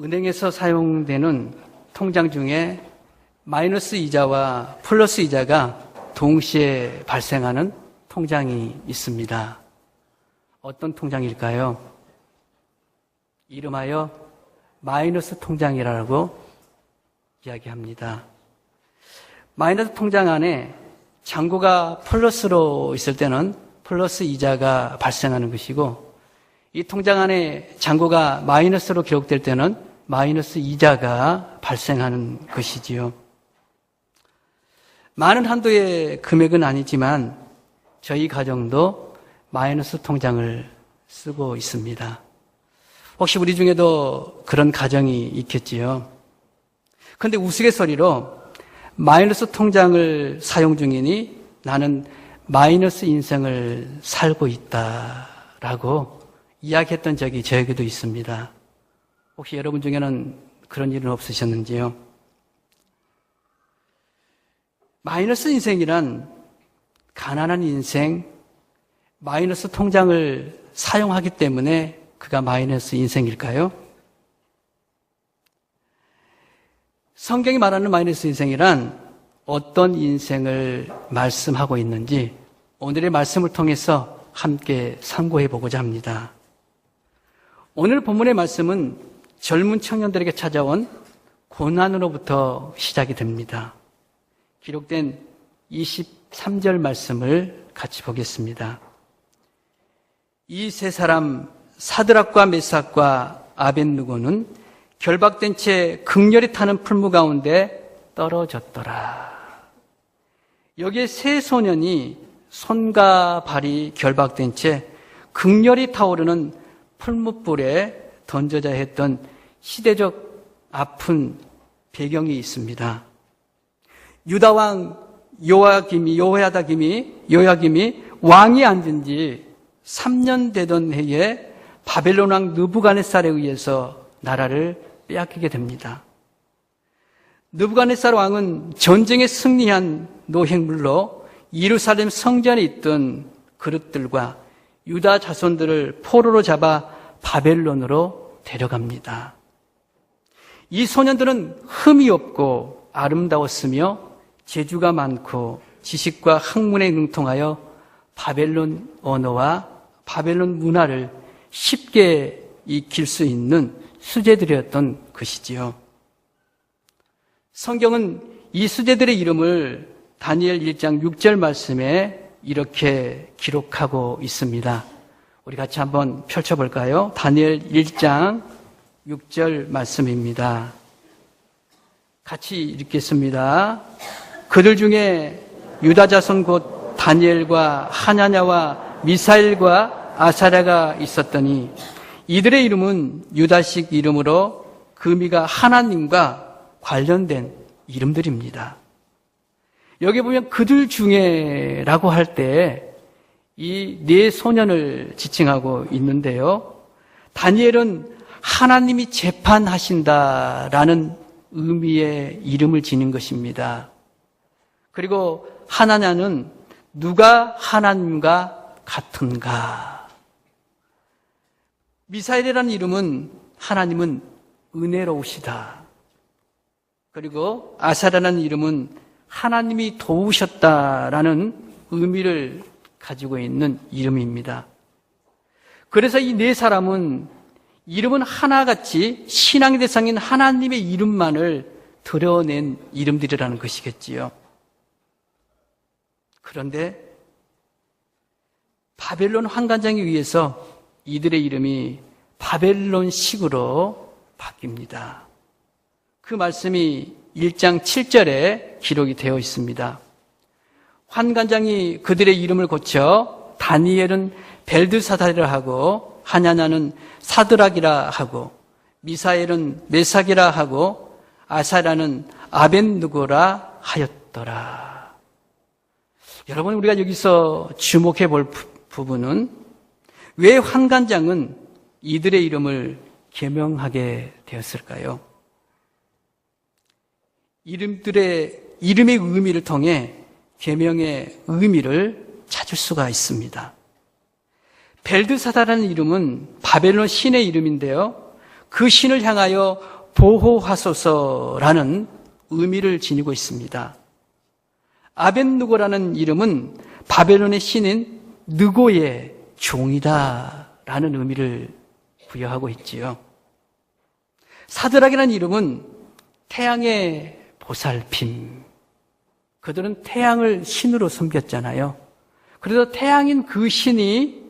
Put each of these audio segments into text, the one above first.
은행에서 사용되는 통장 중에 마이너스 이자와 플러스 이자가 동시에 발생하는 통장이 있습니다. 어떤 통장일까요? 이름하여 마이너스 통장이라고 이야기합니다. 마이너스 통장 안에 잔고가 플러스로 있을 때는 플러스 이자가 발생하는 것이고, 이 통장 안에 잔고가 마이너스로 기록될 때는 마이너스 이자가 발생하는 것이지요. 많은 한도의 금액은 아니지만 저희 가정도 마이너스 통장을 쓰고 있습니다. 혹시 우리 중에도 그런 가정이 있겠지요. 그런데 우스갯소리로 마이너스 통장을 사용 중이니 나는 마이너스 인생을 살고 있다라고 이야기했던 적이 저에게도 있습니다. 혹시 여러분 중에는 그런 일은 없으셨는지요? 마이너스 인생이란 가난한 인생, 마이너스 통장을 사용하기 때문에 그가 마이너스 인생일까요? 성경이 말하는 마이너스 인생이란 어떤 인생을 말씀하고 있는지 오늘의 말씀을 통해서 함께 상고해 보고자 합니다. 오늘 본문의 말씀은 젊은 청년들에게 찾아온 고난으로부터 시작이 됩니다. 기록된 23절 말씀을 같이 보겠습니다. 이 세 사람 사드락과 메삭과 아벳느고는 결박된 채 극렬히 타는 풀무 가운데 떨어졌더라. 여기에 세 소년이 손과 발이 결박된 채 극렬히 타오르는 풀무불에 던져져 했던 시대적 아픈 배경이 있습니다. 유다왕 요야김이 왕이 앉은 지 3년 되던 해에 바벨론 왕 느부갓네살에 의해서 나라를 빼앗기게 됩니다. 느부갓네살 왕은 전쟁에 승리한 노획물로 예루살렘 성전에 있던 그릇들과 유다 자손들을 포로로 잡아 바벨론으로 데려갑니다. 이 소년들은 흠이 없고 아름다웠으며 재주가 많고 지식과 학문에 능통하여 바벨론 언어와 바벨론 문화를 쉽게 익힐 수 있는 수재들이었던 것이지요. 성경은 이 수재들의 이름을 다니엘 1장 6절 말씀에 이렇게 기록하고 있습니다. 우리 같이 한번 펼쳐볼까요? 다니엘 1장 6절 말씀입니다. 같이 읽겠습니다. 그들 중에 유다 자손 곧 다니엘과 하나냐와 미사엘과 아사랴가 있었더니 이들의 이름은 유다식 이름으로 그 의미가 하나님과 관련된 이름들입니다. 여기 보면 그들 중에라고 할 때 이 네 소년을 지칭하고 있는데요. 다니엘은 하나님이 재판하신다라는 의미의 이름을 지닌 것입니다. 그리고 하나냐는 누가 하나님과 같은가? 미사엘이라는 이름은 하나님은 은혜로우시다. 그리고 아사라는 이름은 하나님이 도우셨다라는 의미를 가지고 있는 이름입니다. 그래서 이 네 사람은 이름은 하나같이 신앙의 대상인 하나님의 이름만을 드러낸 이름들이라는 것이겠지요. 그런데 바벨론 환관장에 의해서 이들의 이름이 바벨론식으로 바뀝니다. 그 말씀이 1장 7절에 기록이 되어 있습니다. 환관장이 그들의 이름을 고쳐 다니엘은 벨드사달이라 하고 하냐냐는 사드락이라 하고 미사엘은 메삭이라 하고 아사랴는 아벳느고라 하였더라. 여러분, 우리가 여기서 주목해 볼 부분은 왜 환관장은 이들의 이름을 계명하게 되었을까요? 이름의 의미를 통해 계명의 의미를 찾을 수가 있습니다. 벨드사다라는 이름은 바벨론 신의 이름인데요. 그 신을 향하여 보호하소서라는 의미를 지니고 있습니다. 아벳느고라는 이름은 바벨론의 신인 느고의 종이다라는 의미를 부여하고 있지요. 사드락이라는 이름은 태양의 보살핌. 그들은 태양을 신으로 섬겼잖아요. 그래서 태양인 그 신이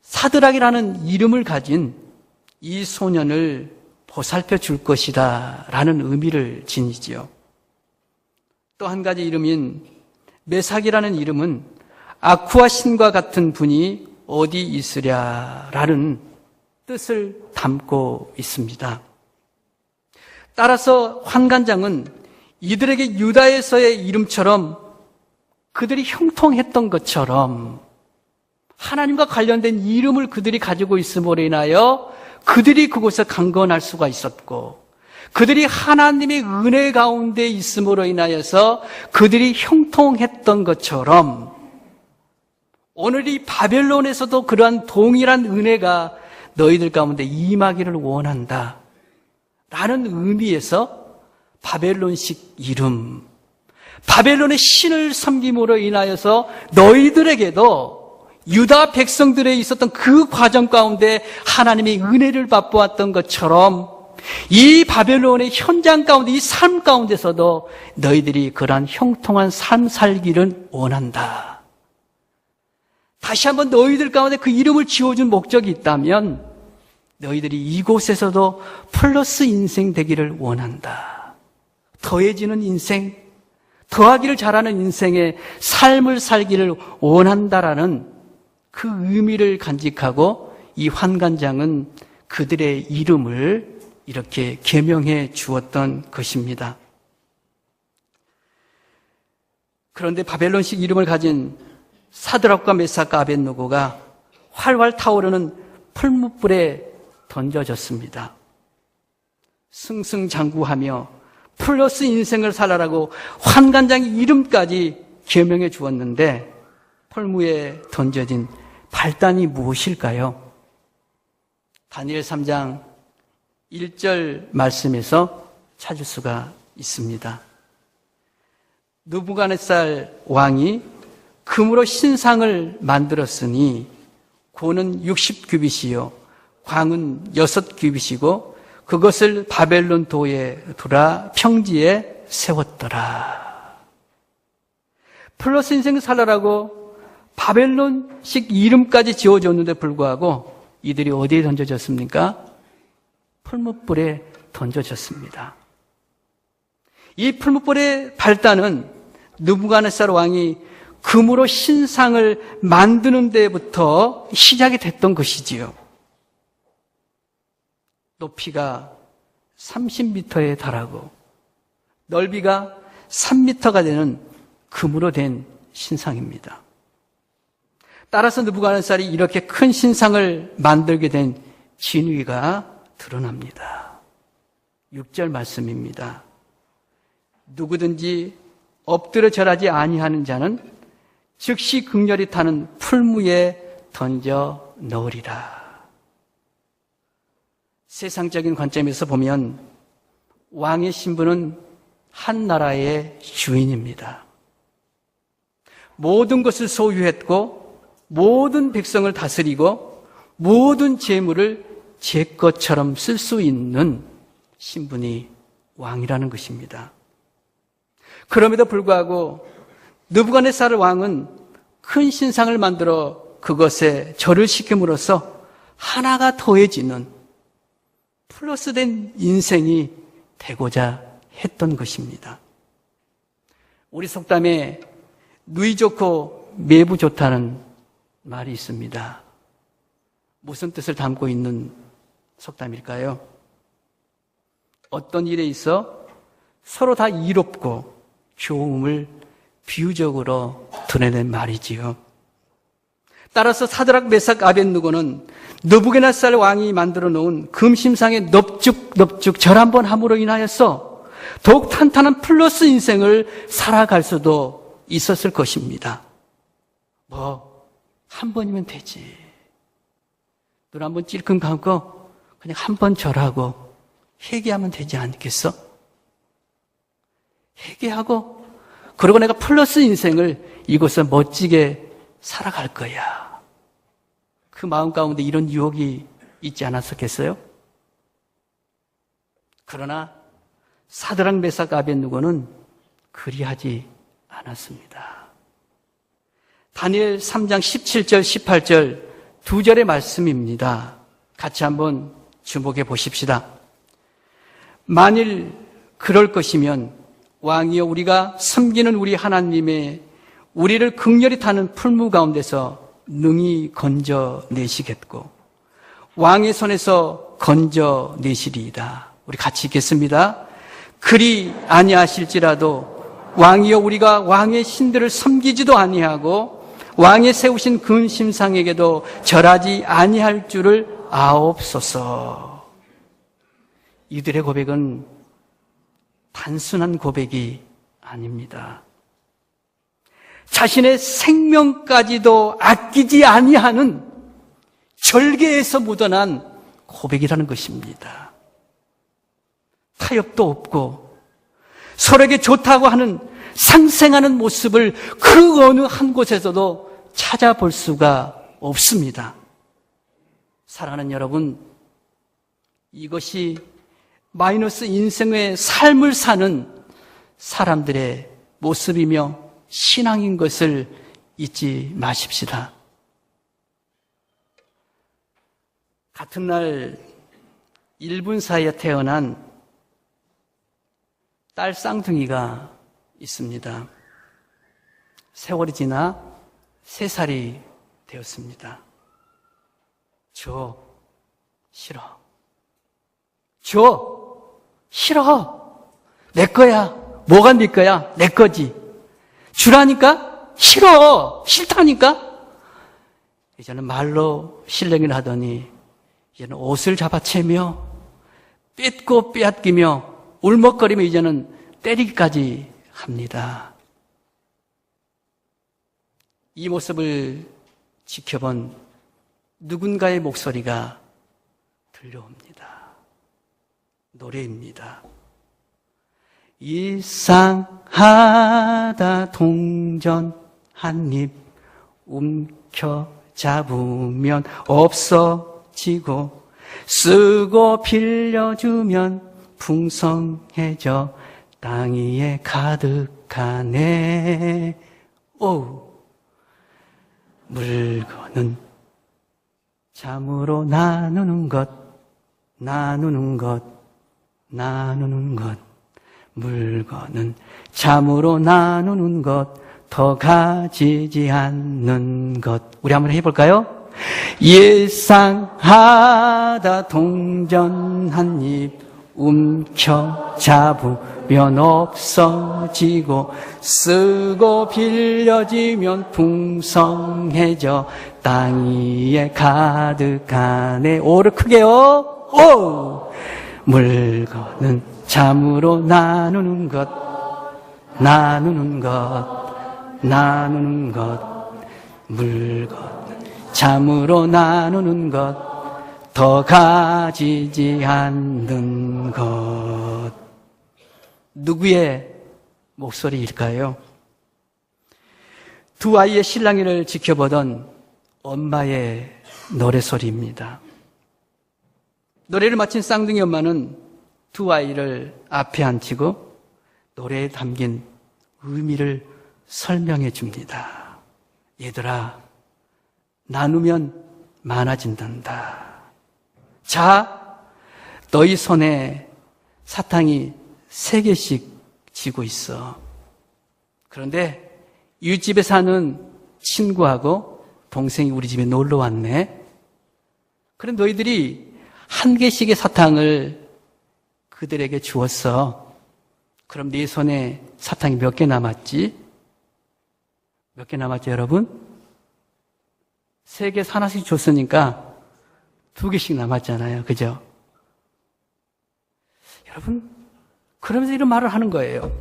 사드락이라는 이름을 가진 이 소년을 보살펴 줄 것이다 라는 의미를 지니지요. 또 한 가지 이름인 메삭이라는 이름은 아쿠아 신과 같은 분이 어디 있으랴라는 뜻을 담고 있습니다. 따라서 환관장은 이들에게 유다에서의 이름처럼 그들이 형통했던 것처럼 하나님과 관련된 이름을 그들이 가지고 있음으로 인하여 그들이 그곳에 강건할 수가 있었고, 그들이 하나님의 은혜 가운데 있음으로 인하여서 그들이 형통했던 것처럼 오늘 이 바벨론에서도 그러한 동일한 은혜가 너희들 가운데 임하기를 원한다 라는 의미에서 바벨론식 이름, 바벨론의 신을 섬김으로 인하여서 너희들에게도 유다 백성들에 있었던 그 과정 가운데 하나님의 은혜를 맛보았던 것처럼 이 바벨론의 현장 가운데, 이 삶 가운데서도 너희들이 그러한 형통한 삶 살기를 원한다. 다시 한번 너희들 가운데 그 이름을 지어준 목적이 있다면 너희들이 이곳에서도 플러스 인생 되기를 원한다. 더해지는 인생, 더하기를 잘하는 인생의 삶을 살기를 원한다라는 그 의미를 간직하고 이 환관장은 그들의 이름을 이렇게 계명해 주었던 것입니다. 그런데 바벨론식 이름을 가진 사드락과 메삭과 아벳느고가 활활 타오르는 풀무불에 던져졌습니다. 승승장구하며 플러스 인생을 살아라고 환관장의 이름까지 계명해 주었는데 풀무에 던져진 발단이 무엇일까요? 다니엘 3장 1절 말씀에서 찾을 수가 있습니다. 느부갓네살 왕이 금으로 신상을 만들었으니 고는 60규빗이요 광은 6규빗이고 그것을 바벨론 도에 두라 평지에 세웠더라. 플러스 인생 살아라고 바벨론식 이름까지 지어줬는데 불구하고 이들이 어디에 던져졌습니까? 풀무불에 던져졌습니다. 이 풀무불의 발단은 느부갓네살 왕이 금으로 신상을 만드는 데부터 시작이 됐던 것이지요. 높이가 30m에 달하고 넓이가 3m가 되는 금으로 된 신상입니다. 따라서 느부갓네살이 이렇게 큰 신상을 만들게 된 진위가 드러납니다. 6절 말씀입니다. 누구든지 엎드려 절하지 아니하는 자는 즉시 극렬히 타는 풀무에 던져 넣으리라. 세상적인 관점에서 보면 왕의 신분은 한 나라의 주인입니다. 모든 것을 소유했고 모든 백성을 다스리고 모든 재물을 제 것처럼 쓸 수 있는 신분이 왕이라는 것입니다. 그럼에도 불구하고 느부갓네살 왕은 큰 신상을 만들어 그것에 절을 시킴으로써 하나가 더해지는 플러스된 인생이 되고자 했던 것입니다. 우리 속담에 누이 좋고 매부 좋다는 말이 있습니다. 무슨 뜻을 담고 있는 속담일까요? 어떤 일에 있어 서로 다 이롭고 좋음을 비유적으로 드러낸 말이지요. 따라서 사드락, 메삭, 아벳느고는 느부갓네살 왕이 만들어 놓은 금심상에 넙죽넙죽 절 한번 함으로 인하여서 더욱 탄탄한 플러스 인생을 살아갈 수도 있었을 것입니다. 한 번이면 되지. 눈 한번 찔끔 감고 그냥 한 번 절하고 회개하면 되지 않겠어? 회개하고 그리고 내가 플러스 인생을 이곳서 멋지게 살아갈 거야. 그 마음 가운데 이런 유혹이 있지 않았었겠어요? 그러나 사드락 메삭 아벳느고는 그리하지 않았습니다. 다니엘 3장 17절 18절 두 절의 말씀입니다. 같이 한번 주목해 보십시다. 만일 그럴 것이면 왕이여 우리가 섬기는 우리 하나님의 우리를 극렬히 타는 풀무 가운데서 능히 건져내시겠고 왕의 손에서 건져내시리이다. 우리 같이 읽겠습니다. 그리 아니하실지라도 왕이여 우리가 왕의 신들을 섬기지도 아니하고 왕의 세우신 근심상에게도 절하지 아니할 줄을 아옵소서. 이들의 고백은 단순한 고백이 아닙니다. 자신의 생명까지도 아끼지 아니하는 절개에서 묻어난 고백이라는 것입니다. 타협도 없고 서로에게 좋다고 하는 상생하는 모습을 그 어느 한 곳에서도 찾아볼 수가 없습니다. 사랑하는 여러분, 이것이 마이너스 인생의 삶을 사는 사람들의 모습이며 신앙인 것을 잊지 마십시다. 같은 날 1분 사이에 태어난 딸 쌍둥이가 있습니다. 세월이 지나 3살이 되었습니다. 줘, 싫어. 줘, 싫어. 내 거야. 뭐가 네 거야? 내 거지. 주라니까? 싫어. 싫다니까? 이제는 말로 실랭이를 하더니 이제는 옷을 잡아채며 뺏고 빼앗기며 울먹거리며 이제는 때리기까지 합니다. 이 모습을 지켜본 누군가의 목소리가 들려옵니다. 노래입니다. 일상하다 동전 한 입 움켜 잡으면 없어지고 쓰고 빌려주면 풍성해져 땅 위에 가득하네. 오, 물건은 참으로 나누는 것, 나누는 것, 나누는 것. 물건은 참으로 나누는 것, 더 가지지 않는 것. 우리 한번 해볼까요? 일상하다 동전 한 입 움켜 잡으면 없어지고 쓰고 빌려지면 풍성해져 땅 위에 가득하네. 오를 크게요. 오! 물건은 참으로 나누는 것, 나누는 것, 나누는 것. 물건은 참으로 나누는 것, 더 가지지 않는 것. 누구의 목소리일까요? 두 아이의 실랑이를 지켜보던 엄마의 노래소리입니다. 노래를 마친 쌍둥이 엄마는 두 아이를 앞에 앉히고 노래에 담긴 의미를 설명해 줍니다. 얘들아, 나누면 많아진단다. 자, 너희 손에 사탕이 3개씩 쥐고 있어. 그런데 이웃집에 사는 친구하고 동생이 우리 집에 놀러 왔네. 그럼 너희들이 1개씩의 사탕을 그들에게 주었어. 그럼 네 손에 사탕이 몇 개 남았지? 몇 개 남았죠, 여러분? 3개 하나씩 줬으니까 2개씩 남았잖아요. 그죠? 여러분, 그러면서 이런 말을 하는 거예요.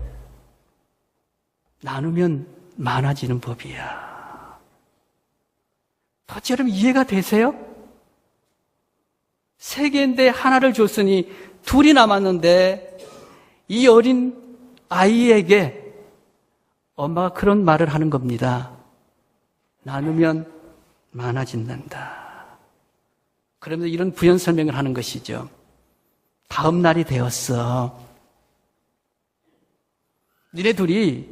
나누면 많아지는 법이야. 도대체 여러분 이해가 되세요? 세 개인데 하나를 줬으니 둘이 남았는데 이 어린 아이에게 엄마가 그런 말을 하는 겁니다. 나누면 많아진단다. 그러면서 이런 부연 설명을 하는 것이죠. 다음 날이 되었어. 니네 둘이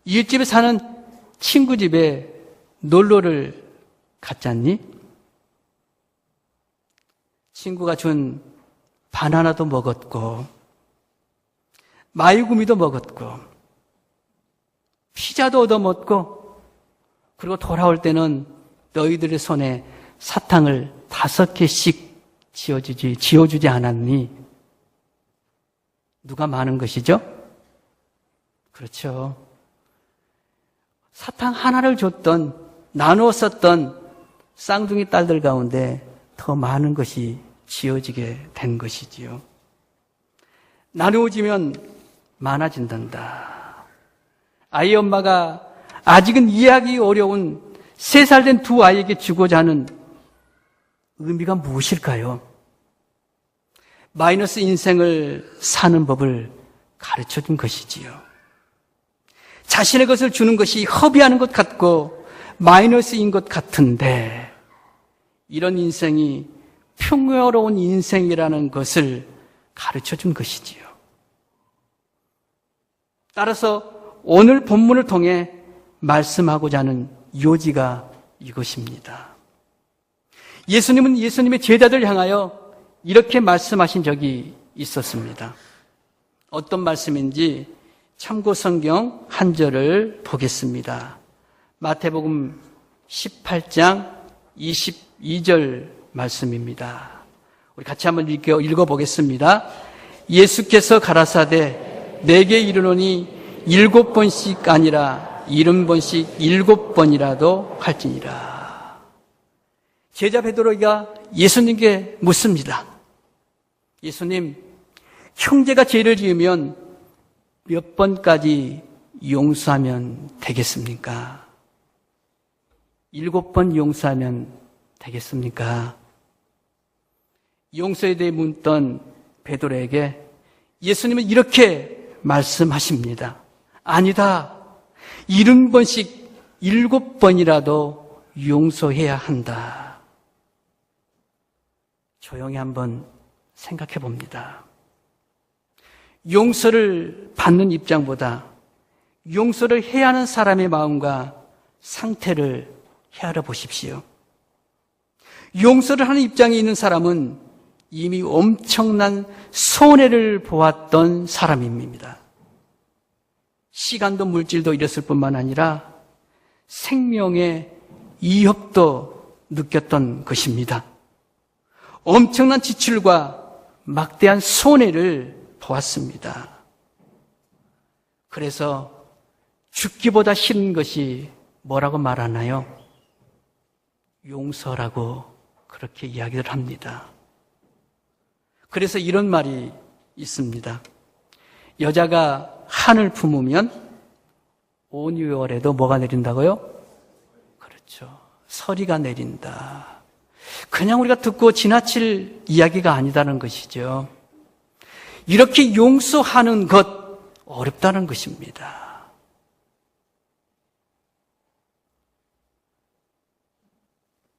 이웃집에 사는 친구 집에 놀러를 갔잖니? 친구가 준 바나나도 먹었고 마유구미도 먹었고 피자도 얻어먹고 그리고 돌아올 때는 너희들의 손에 사탕을 5개씩 지어주지 않았니? 누가 많은 것이죠? 그렇죠. 사탕 하나를 줬던, 나누어 썼던 쌍둥이 딸들 가운데 더 많은 것이 지어지게 된 것이지요. 나누어지면 많아진단다. 아이 엄마가 아직은 이해하기 어려운 3살 된 두 아이에게 주고자 하는 의미가 무엇일까요? 마이너스 인생을 사는 법을 가르쳐 준 것이지요. 자신의 것을 주는 것이 허비하는 것 같고 마이너스인 것 같은데 이런 인생이 평화로운 인생이라는 것을 가르쳐 준 것이지요. 따라서 오늘 본문을 통해 말씀하고자 하는 요지가 이것입니다. 예수님은 예수님의 제자들 향하여 이렇게 말씀하신 적이 있었습니다. 어떤 말씀인지 참고 성경 한 절을 보겠습니다. 마태복음 18장 22절 말씀입니다. 우리 같이 한번 읽어보겠습니다. 예수께서 가라사대 내게 이르노니 7번씩 아니라 70번씩 7번이라도 할지니라. 제자 베드로가 예수님께 묻습니다. 예수님, 형제가 죄를 지으면 몇 번까지 용서하면 되겠습니까? 7번 용서하면 되겠습니까? 용서에 대해 묻던 베드로에게 예수님은 이렇게 말씀하십니다. 아니다. 70번씩 7번이라도 용서해야 한다. 조용히 한번 생각해 봅니다. 용서를 받는 입장보다 용서를 해야 하는 사람의 마음과 상태를 헤아려 보십시오. 용서를 하는 입장에 있는 사람은 이미 엄청난 손해를 보았던 사람입니다. 시간도 물질도 잃었을 뿐만 아니라 생명의 위협도 느꼈던 것입니다. 엄청난 지출과 막대한 손해를 보았습니다. 그래서 죽기보다 싫은 것이 뭐라고 말하나요? 용서라고 그렇게 이야기를 합니다. 그래서 이런 말이 있습니다. 여자가 한을 품으면 온 6월에도 뭐가 내린다고요? 그렇죠. 서리가 내린다. 그냥 우리가 듣고 지나칠 이야기가 아니다는 것이죠. 이렇게 용서하는 것 어렵다는 것입니다.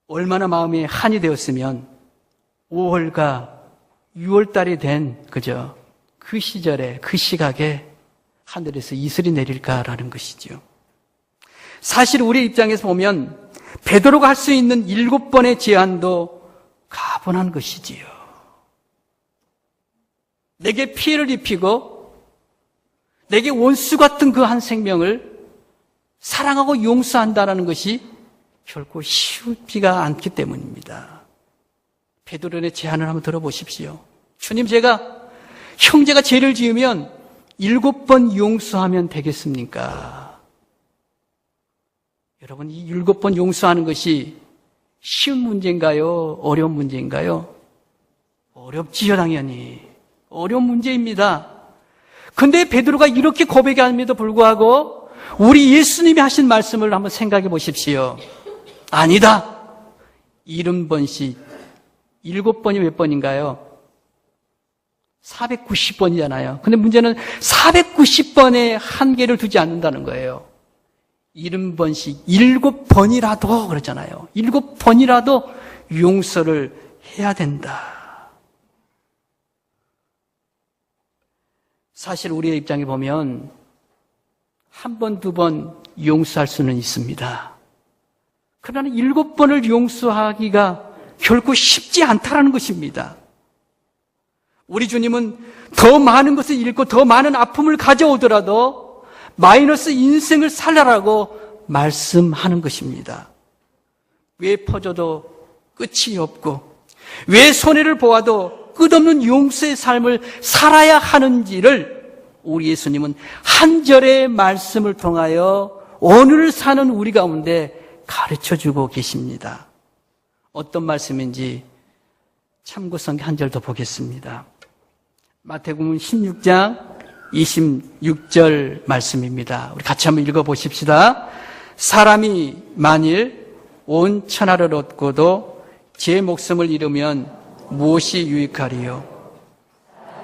얼마나 마음이 한이 되었으면 5월과 6월 달이 된 그죠? 그 시절에 그 시각에 하늘에서 이슬이 내릴까라는 것이죠. 사실 우리 입장에서 보면 베드로가 할 수 있는 7번의 제한도 가분한 것이지요. 내게 피해를 입히고 내게 원수 같은 그 한 생명을 사랑하고 용서한다는 것이 결코 쉽지가 않기 때문입니다. 베드로의 제안을 한번 들어보십시오. 주님, 제가 형제가 죄를 지으면 7번 용서하면 되겠습니까? 여러분, 이 7번 용서하는 것이 쉬운 문제인가요? 어려운 문제인가요? 어렵지요, 당연히. 어려운 문제입니다. 근데 베드로가 이렇게 고백함에도 불구하고 우리 예수님이 하신 말씀을 한번 생각해 보십시오. 아니다. 70번씩 7번이 몇 번인가요? 490번이잖아요. 근데 문제는 490번에 한계를 두지 않는다는 거예요. 70번씩 7번이라도 그러잖아요. 7번이라도 용서를 해야 된다. 사실 우리의 입장에 보면 한 번, 두 번 용서할 수는 있습니다. 그러나 7번을 용서하기가 결코 쉽지 않다라는 것입니다. 우리 주님은 더 많은 것을 잃고 더 많은 아픔을 가져오더라도 마이너스 인생을 살라라고 말씀하는 것입니다. 왜 퍼져도 끝이 없고 왜 손해를 보아도 끝없는 용서의 삶을 살아야 하는지를 우리 예수님은 한 절의 말씀을 통하여 오늘 사는 우리 가운데 가르쳐주고 계십니다. 어떤 말씀인지 참고성 한 절 더 보겠습니다. 마태복음 16장 26절 말씀입니다. 우리 같이 한번 읽어보십시다. 사람이 만일 온 천하를 얻고도 제 목숨을 잃으면 무엇이 유익하리요?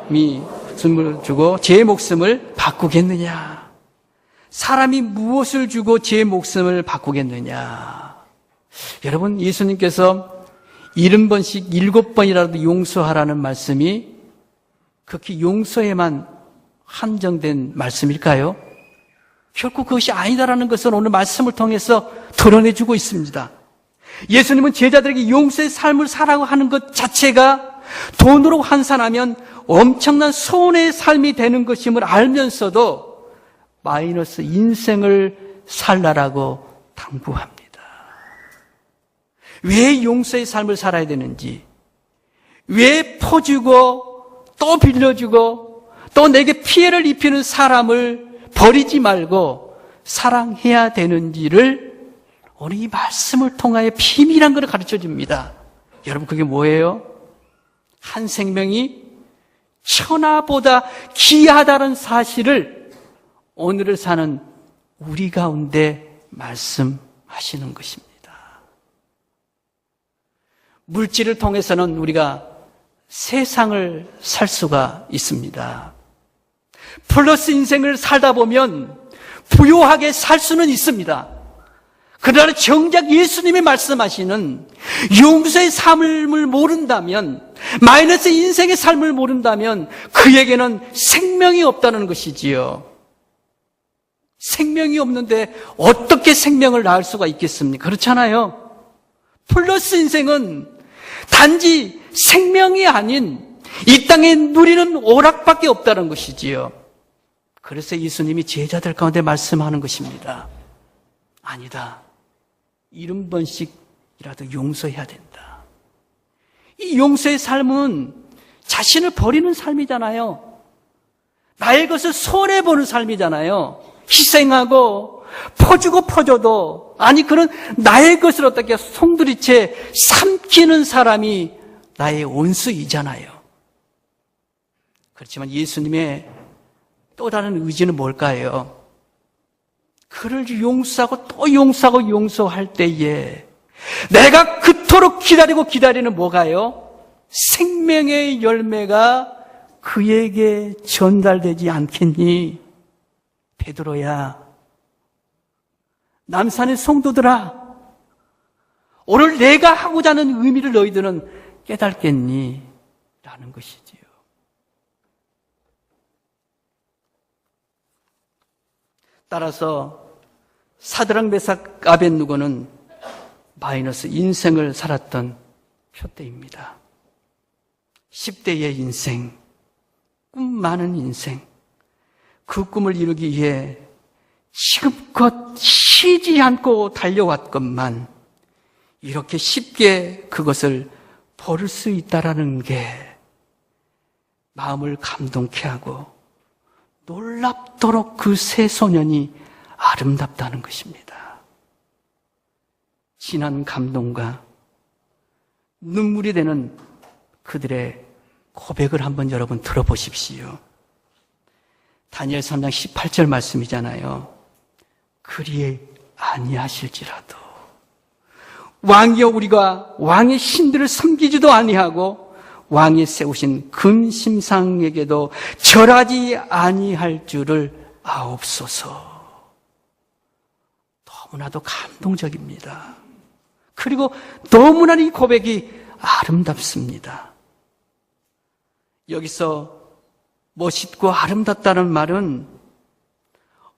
목숨을 주고 제 목숨을 바꾸겠느냐? 사람이 무엇을 주고 제 목숨을 바꾸겠느냐? 여러분, 예수님께서 70번씩 7번이라도 용서하라는 말씀이 극히 용서에만 한정된 말씀일까요? 결코 그것이 아니다라는 것을 오늘 말씀을 통해서 드러내주고 있습니다. 예수님은 제자들에게 용서의 삶을 살라고 하는 것 자체가 돈으로 환산하면 엄청난 손해의 삶이 되는 것임을 알면서도 마이너스 인생을 살라라고 당부합니다. 왜 용서의 삶을 살아야 되는지, 왜 퍼주고 또 빌려주고 또 내게 피해를 입히는 사람을 버리지 말고 사랑해야 되는지를 오늘 이 말씀을 통하여 비밀한 것을 가르쳐 줍니다. 여러분, 그게 뭐예요? 한 생명이 천하보다 귀하다는 사실을 오늘을 사는 우리 가운데 말씀하시는 것입니다. 물질을 통해서는 우리가 세상을 살 수가 있습니다. 플러스 인생을 살다 보면 부유하게 살 수는 있습니다. 그러나 정작 예수님이 말씀하시는 용서의 삶을 모른다면, 마이너스 인생의 삶을 모른다면 그에게는 생명이 없다는 것이지요. 생명이 없는데 어떻게 생명을 낳을 수가 있겠습니까? 그렇잖아요. 플러스 인생은 단지 생명이 아닌 이 땅에 누리는 오락밖에 없다는 것이지요. 그래서 예수님이 제자들 가운데 말씀하는 것입니다. 아니다. 70번씩이라도 용서해야 된다. 이 용서의 삶은 자신을 버리는 삶이잖아요. 나의 것을 손해보는 삶이잖아요. 희생하고 퍼주고 퍼줘도, 아니 그런 나의 것을 어떻게 송두리째 삼키는 사람이 나의 원수이잖아요. 그렇지만 예수님의 또 다른 의지는 뭘까요? 그를 용서하고 또 용서하고 용서할 때에 내가 그토록 기다리는 뭐가요? 생명의 열매가 그에게 전달되지 않겠니? 베드로야, 남산의 성도들아, 오늘 내가 하고자 하는 의미를 너희들은 깨닫겠니? 라는 것이지요. 따라서 사드락 메삭 아벳느고는 마이너스 인생을 살았던 표대입니다. 10대의 인생, 꿈 많은 인생, 그 꿈을 이루기 위해 지금껏 쉬지 않고 달려왔건만 이렇게 쉽게 그것을 버릴 수 있다라는 게 마음을 감동케 하고 놀랍도록 그 새 소년이 아름답다는 것입니다. 진한 감동과 눈물이 되는 그들의 고백을 한번 여러분 들어보십시오. 다니엘 3장 18절 말씀이잖아요. 그리 아니하실지라도 왕이여 우리가 왕의 신들을 섬기지도 아니하고 왕이 세우신 금심상에게도 절하지 아니할 줄을 아옵소서. 너무나도 감동적입니다. 그리고 너무나 이 고백이 아름답습니다. 여기서 멋있고 아름답다는 말은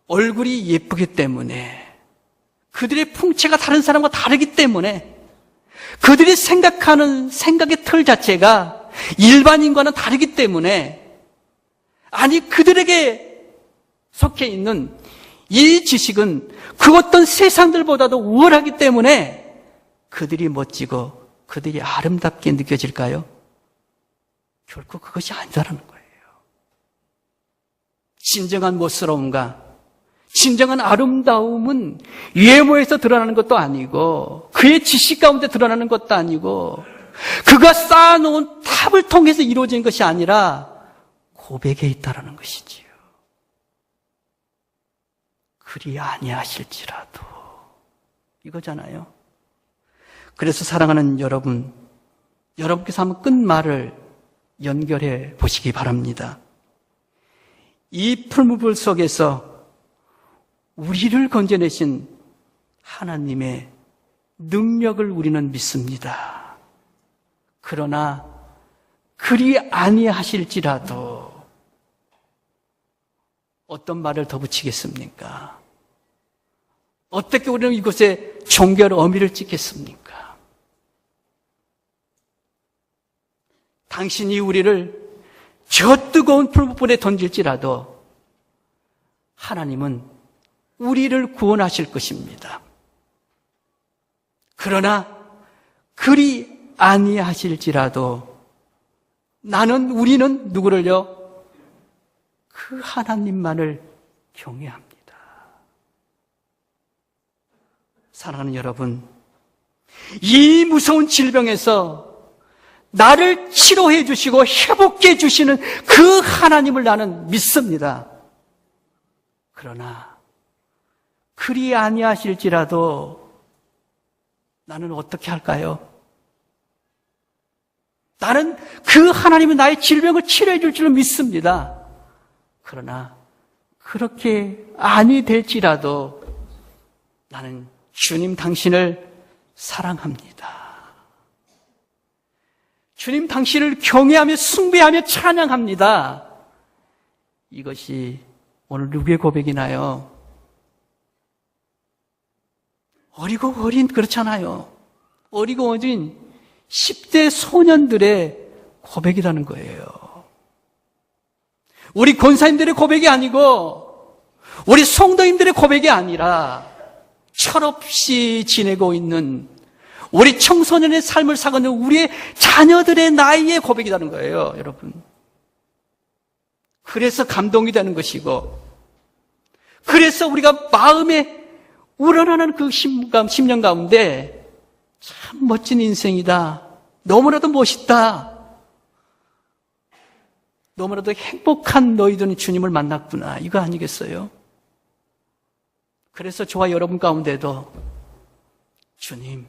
얼굴이 예쁘기 때문에, 그들의 풍채가 다른 사람과 다르기 때문에, 그들이 생각하는 생각의 틀 자체가 일반인과는 다르기 때문에, 아니 그들에게 속해 있는 이 지식은 그 어떤 세상들보다도 우월하기 때문에 그들이 멋지고 그들이 아름답게 느껴질까요? 결코 그것이 아니다라는 거예요. 진정한 멋스러움과 진정한 아름다움은 외모에서 드러나는 것도 아니고, 그의 지식 가운데 드러나는 것도 아니고, 그가 쌓아놓은 탑을 통해서 이루어진 것이 아니라 고백에 있다라는 것이지요. 그리 아니하실지라도, 이거잖아요. 그래서 사랑하는 여러분, 여러분께서 한번 끝말을 연결해 보시기 바랍니다. 이 풀무불 속에서 우리를 건져내신 하나님의 능력을 우리는 믿습니다. 그러나 그리 아니하실지라도 어떤 말을 더 붙이겠습니까? 어떻게 우리는 이곳에 종결 어미를 찍겠습니까? 당신이 우리를 저 뜨거운 풀무불에 던질지라도 하나님은 우리를 구원하실 것입니다. 그러나 그리 아니하실지라도 우리는 누구를요? 그 하나님만을 경외합니다. 사랑하는 여러분, 이 무서운 질병에서 나를 치료해 주시고 회복해 주시는 그 하나님을 나는 믿습니다. 그러나 그리 아니하실지라도 나는 어떻게 할까요? 나는 그 하나님이 나의 질병을 치료해 줄 줄로 믿습니다. 그러나 그렇게 아니 될지라도 나는 주님 당신을 사랑합니다. 주님 당신을 경외하며 숭배하며 찬양합니다. 이것이 오늘 누구의 고백이나요? 어리고 어린, 그렇잖아요. 어리고 어린 10대 소년들의 고백이라는 거예요. 우리 권사님들의 고백이 아니고 우리 성도님들의 고백이 아니라 철없이 지내고 있는 우리 청소년의 삶을 살아가는 우리의 자녀들의 나이의 고백이라는 거예요, 여러분. 그래서 감동이 되는 것이고, 그래서 우리가 마음에 우러나는 그 심령 가운데 참 멋진 인생이다, 너무나도 멋있다, 너무나도 행복한 너희들은 주님을 만났구나, 이거 아니겠어요? 그래서 저와 여러분 가운데도 주님,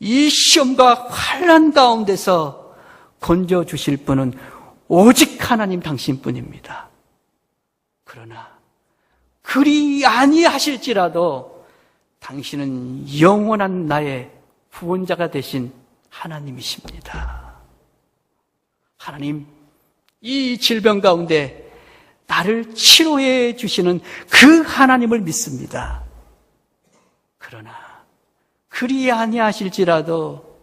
이 시험과 환난 가운데서 건져주실 분은 오직 하나님 당신뿐입니다. 그러나 그리 아니하실지라도 당신은 영원한 나의 구원자가 되신 하나님이십니다. 하나님, 이 질병 가운데 나를 치료해 주시는 그 하나님을 믿습니다. 그러나 그리 아니하실지라도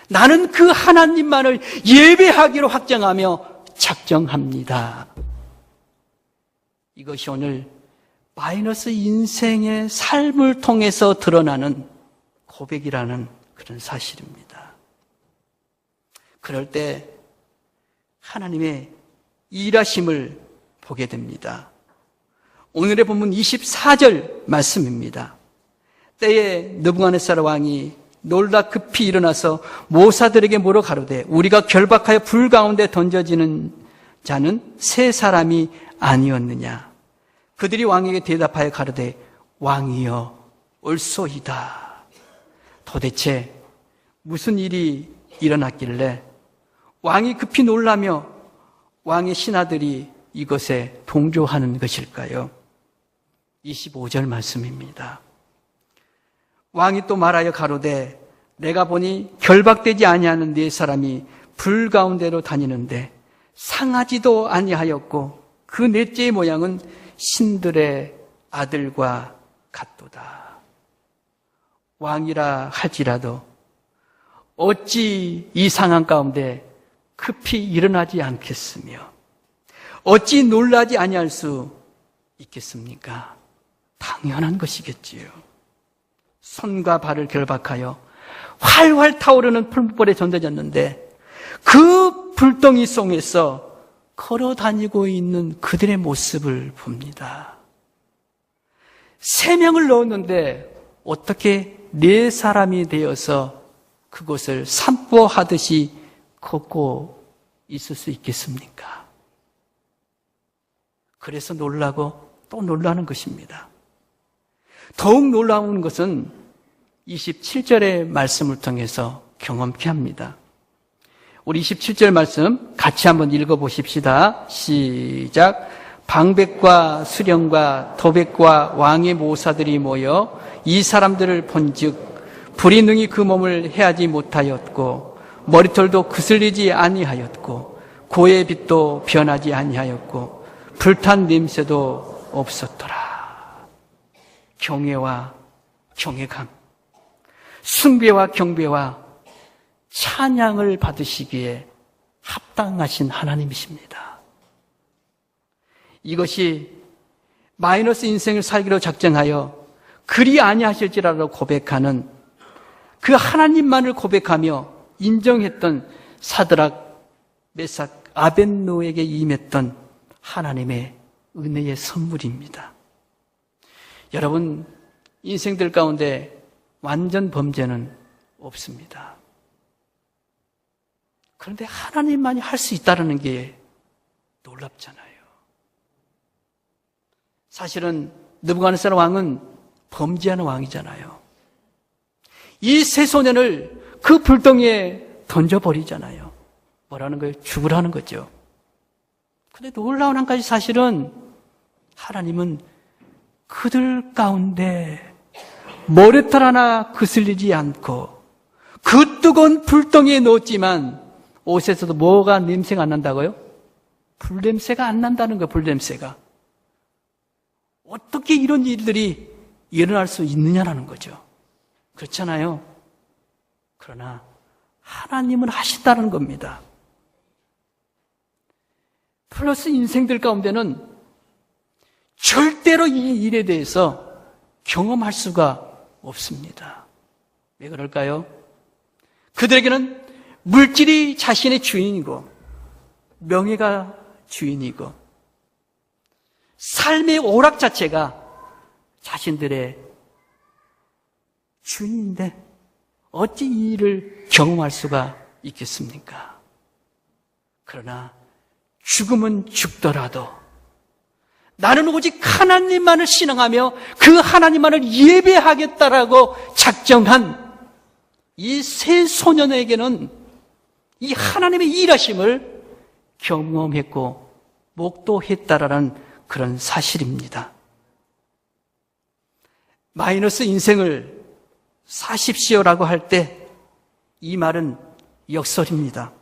나는 그 하나님만을 예배하기로 확정하며 작정합니다. 이것이 오늘 마이너스 인생의 삶을 통해서 드러나는 고백이라는 그런 사실입니다. 그럴 때 하나님의 일하심을 보게 됩니다. 오늘의 본문 24절 말씀입니다. 때에 느부갓네살 왕이 놀라 급히 일어나서 모사들에게 물어 가로되 우리가 결박하여 불 가운데 던져지는 자는 세 사람이 아니었느냐. 그들이 왕에게 대답하여 가로되 왕이여 옳소이다. 도대체 무슨 일이 일어났길래 왕이 급히 놀라며 왕의 신하들이 이것에 동조하는 것일까요? 25절 말씀입니다. 왕이 또 말하여 가로되 내가 보니 결박되지 아니하는 네 사람이 불 가운데로 다니는데 상하지도 아니하였고 그 넷째의 모양은 신들의 아들과 같도다. 왕이라 할지라도 어찌 이 상황 가운데 급히 일어나지 않겠으며 어찌 놀라지 아니할 수 있겠습니까? 당연한 것이겠지요. 손과 발을 결박하여 활활 타오르는 풀불에 던져졌는데 그 불덩이 속에서 걸어 다니고 있는 그들의 모습을 봅니다. 3명을 넣었는데 어떻게 4사람이 되어서 그곳을 산보하듯이 걷고 있을 수 있겠습니까? 그래서 놀라고 또 놀라는 것입니다. 더욱 놀라운 것은 27절의 말씀을 통해서 경험케 합니다. 우리 27절 말씀 같이 한번 읽어보십시다. 시작. 방백과 수령과 도백과 왕의 모사들이 모여 이 사람들을 본즉 불이 능히 그 몸을 해하지 못하였고 머리털도 그슬리지 아니하였고 고의 빛도 변하지 아니하였고 불탄 냄새도 없었더라. 경외와 경외감, 숭배와 경배와 찬양을 받으시기에 합당하신 하나님이십니다. 이것이 마이너스 인생을 살기로 작정하여 그리 아니하실지라도 고백하는 그 하나님만을 고백하며 인정했던 사드락, 메삭, 아벳노에게 임했던 하나님의 은혜의 선물입니다. 여러분, 인생들 가운데 완전 범죄는 없습니다. 그런데 하나님만이 할 수 있다는 게 놀랍잖아요. 사실은 느부갓네살 왕은 범죄하는 왕이잖아요. 이 세 소년을 그 불덩이에 던져버리잖아요. 뭐라는 거예요? 죽으라는 거죠. 근데 놀라운 한 가지 사실은 하나님은 그들 가운데 머리털 하나 그슬리지 않고 그 뜨거운 불덩이에 넣었지만 옷에서도 뭐가 냄새가 안 난다고요? 불냄새가 안 난다는 거예요. 불냄새가. 어떻게 이런 일들이 일어날 수 있느냐라는 거죠. 그렇잖아요. 그러나 하나님은 하신다는 겁니다. 플러스 인생들 가운데는 절대로 이 일에 대해서 경험할 수가 없습니다. 왜 그럴까요? 그들에게는 물질이 자신의 주인이고 명예가 주인이고 삶의 오락 자체가 자신들의 주인인데 어찌 이 일을 경험할 수가 있겠습니까? 그러나 죽음은 죽더라도 나는 오직 하나님만을 신앙하며 그 하나님만을 예배하겠다라고 작정한 이 세 소년에게는 이 하나님의 일하심을 경험했고 목도했다라는 그런 사실입니다. 마이너스 인생을 사십시오라고 할 때 이 말은 역설입니다.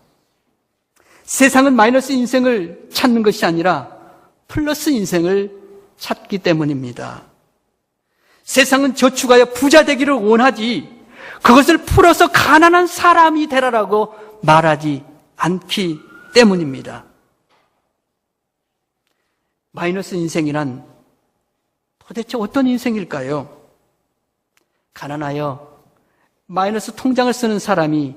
세상은 마이너스 인생을 찾는 것이 아니라 플러스 인생을 찾기 때문입니다. 세상은 저축하여 부자 되기를 원하지 그것을 풀어서 가난한 사람이 되라라고 말하지 않기 때문입니다. 마이너스 인생이란 도대체 어떤 인생일까요? 가난하여 마이너스 통장을 쓰는 사람이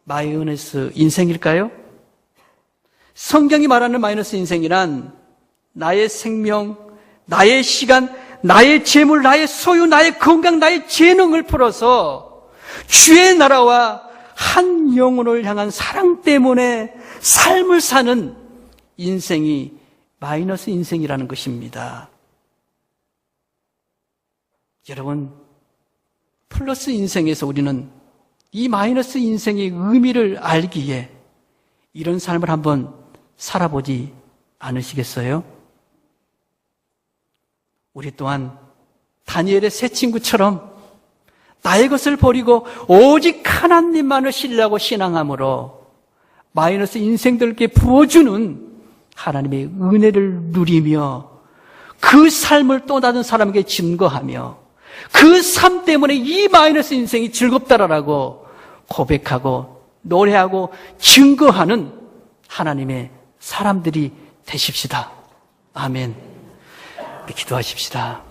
마이너스 인생일까요? 성경이 말하는 마이너스 인생이란 나의 생명, 나의 시간, 나의 재물, 나의 소유, 나의 건강, 나의 재능을 풀어서 주의 나라와 한 영혼을 향한 사랑 때문에 삶을 사는 인생이 마이너스 인생이라는 것입니다. 여러분, 플러스 인생에서 우리는 이 마이너스 인생의 의미를 알기에 이런 삶을 한번 살아보지 않으시겠어요? 우리 또한 다니엘의 세 친구처럼 나의 것을 버리고 오직 하나님만을 신뢰하고 신앙함으로 마이너스 인생들께 부어주는 하나님의 은혜를 누리며 그 삶을 또 다른 사람에게 증거하며 그 삶 때문에 이 마이너스 인생이 즐겁다라고 고백하고 노래하고 증거하는 하나님의 사람들이 되십시다. 아멘. 우리 기도하십시다.